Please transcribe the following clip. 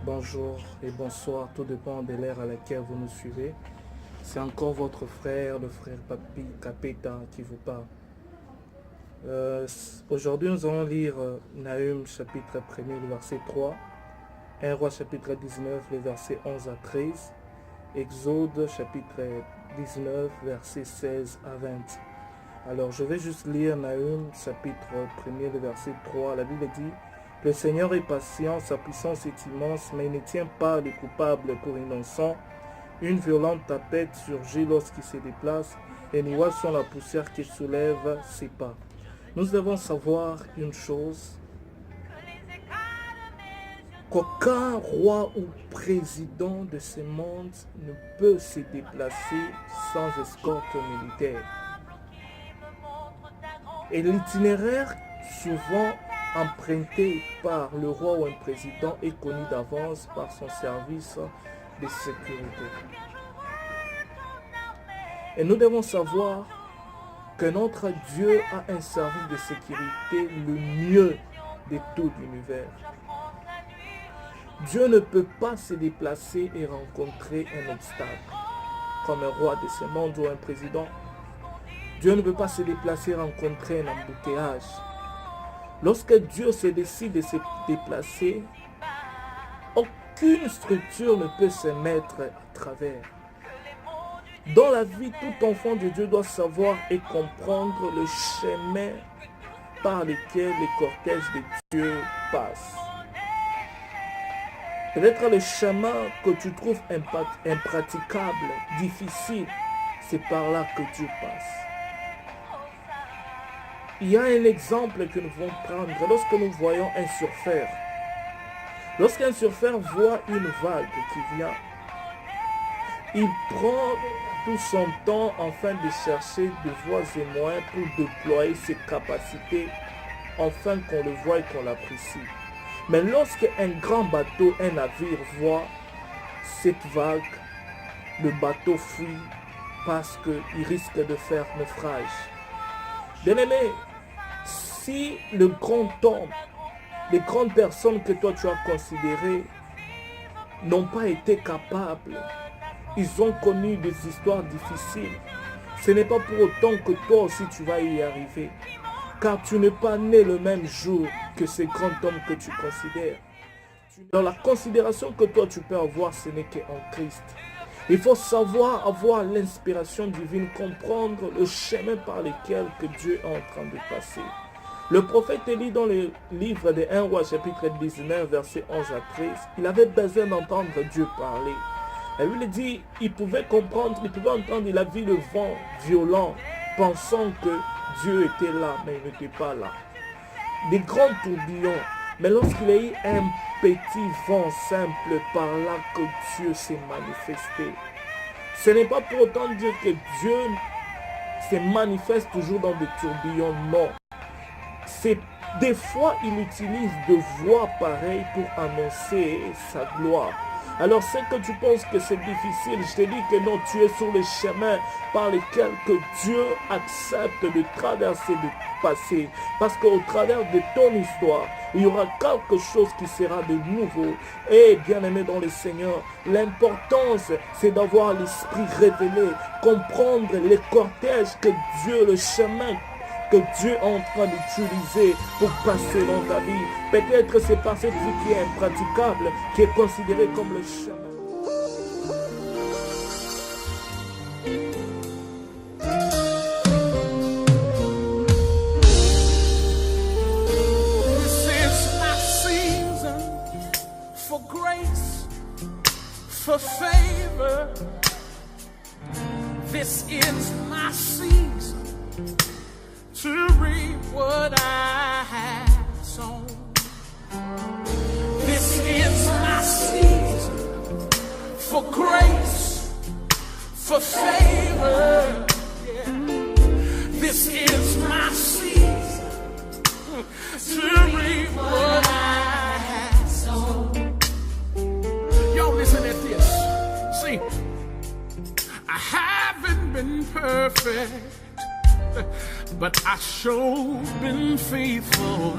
Bonjour et bonsoir, tout dépend de l'ère à laquelle vous nous suivez. C'est encore votre frère, le frère Papi Kapeta qui vous parle. Aujourd'hui, nous allons lire Nahum chapitre 1er, le verset 3, 1 Roi chapitre 19, les versets 11 à 13, Exode chapitre 19, versets 16 à 20. Alors, je vais juste lire Nahum chapitre 1er, le verset 3. La Bible dit: le Seigneur est patient, sa puissance est immense, mais il ne tient pas les coupables pour innocents. Une violente tempête surgit lorsqu'il se déplace, les nuages sont la poussière qui soulève ses pas. Nous devons savoir une chose, qu'aucun roi ou président de ce monde ne peut se déplacer sans escorte militaire. Et l'itinéraire souvent emprunté par le roi ou un président est connu d'avance par son service de sécurité. Et nous devons savoir que notre Dieu a un service de sécurité le mieux de tout l'univers. Dieu ne peut pas se déplacer et rencontrer un obstacle, comme un roi de ce monde ou un président. Dieu ne peut pas se déplacer et rencontrer un embouteillage. Lorsque Dieu se décide de se déplacer, aucune structure ne peut se mettre à travers. Dans la vie, tout enfant de Dieu doit savoir et comprendre le chemin par lequel les cortèges de Dieu passent. Peut-être le chemin que tu trouves impraticable, difficile, c'est par là que Dieu passe. Il y a un exemple que nous devons prendre lorsque nous voyons un surfeur. Lorsqu'un surfeur voit une vague qui vient, il prend tout son temps afin de chercher de voies et moyens pour déployer ses capacités afin qu'on le voie et qu'on l'apprécie. Mais lorsqu'un grand bateau, un navire voit cette vague, le bateau fuit parce qu'il risque de faire naufrage. Bien-aimé, si le grand homme, les grandes personnes que toi tu as considérées n'ont pas été capables, ils ont connu des histoires difficiles, ce n'est pas pour autant que toi aussi tu vas y arriver. Car tu n'es pas né le même jour que ces grands hommes que tu considères. Dans la considération que toi tu peux avoir, ce n'est qu'en Christ. Il faut savoir avoir l'inspiration divine, comprendre le chemin par lequel que Dieu est en train de passer. Le prophète Élie dans le livre de 1 Roi chapitre 19 verset 11 à 13, il avait besoin d'entendre Dieu parler. La Bible dit, il pouvait comprendre, il pouvait entendre, il a vu le vent violent, pensant que Dieu était là, mais il n'était pas là. Des grands tourbillons, mais lorsqu'il y a eu un petit vent simple par là que Dieu s'est manifesté. Ce n'est pas pour autant dire que Dieu se manifeste toujours dans des tourbillons, non. C'est des fois il utilise de voix pareilles pour annoncer sa gloire. Alors c'est que tu penses que c'est difficile, je te dis que non, tu es sur le chemin par lequel que Dieu accepte de traverser, de passer. Parce qu'au travers de ton histoire, il y aura quelque chose qui sera de nouveau. Et bien aimé dans le Seigneur, l'importance c'est d'avoir l'esprit révélé, comprendre les cortèges que Dieu, le chemin que Dieu est en train d'utiliser pour passer dans ta vie. Peut-être c'est par cette vie qui est impraticable, qui est considérée comme le chemin. This is my season for grace, for favor. This is my season to reap what I have sown. This is my season for grace, for favor. Yeah. This is my season to reap what I have sown. Y'all listen at this. See, I haven't been perfect, but I sure been faithful.